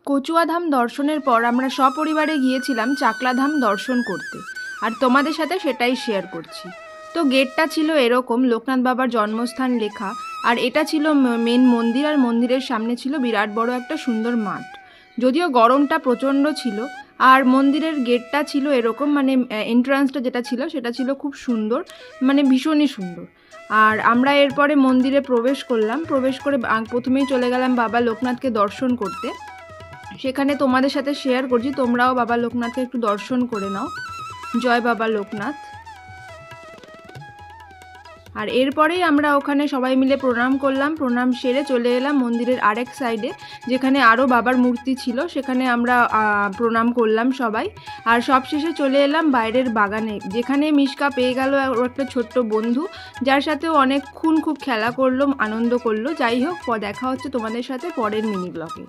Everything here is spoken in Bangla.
কচুয়াধাম দর্শনের পর আমরা সপরিবারে গিয়েছিলাম চাকলাধাম দর্শন করতে, আর তোমাদের সাথে সেটাই শেয়ার করছি। তো গেটটা ছিল এরকম, লোকনাথ বাবার জন্মস্থান লেখা, আর এটা ছিল মেন মন্দির, আর মন্দিরের সামনে ছিল বিরাট বড় একটা সুন্দর মাঠ। যদিও গরমটা প্রচণ্ড ছিল, আর মন্দিরের গেটটা ছিল এরকম, মানে এন্ট্রান্সটা যেটা ছিল সেটা ছিল খুব সুন্দর, মানে ভীষণই সুন্দর। আর আমরা এরপরে মন্দিরে প্রবেশ করলাম, প্রবেশ করে প্রথমেই চলে গেলাম বাবা লোকনাথকে দর্শন করতে। সেখানে তোমাদের সাথে শেয়ার করছি, তোমরাও বাবা লোকনাথকে একটু দর্শন করে নাও। জয় বাবা লোকনাথ। আর এরপরেই আমরা ওখানে সবাই মিলে প্রণাম করলাম, প্রণাম সেরে চলে এলাম মন্দিরের আরেক সাইডে, যেখানে আরও বাবার মূর্তি ছিল, সেখানে আমরা প্রণাম করলাম সবাই। আর সবশেষে চলে এলাম বাইরের বাগানে, যেখানে মিশকা পেয়ে গেল একটা ছোট্ট বন্ধু, যার সাথেও অনেকক্ষণ খুব খেলা করলো, আনন্দ করলো। যাই হোক, দেখা হচ্ছে তোমাদের সাথে পরের মিনি ব্লগে।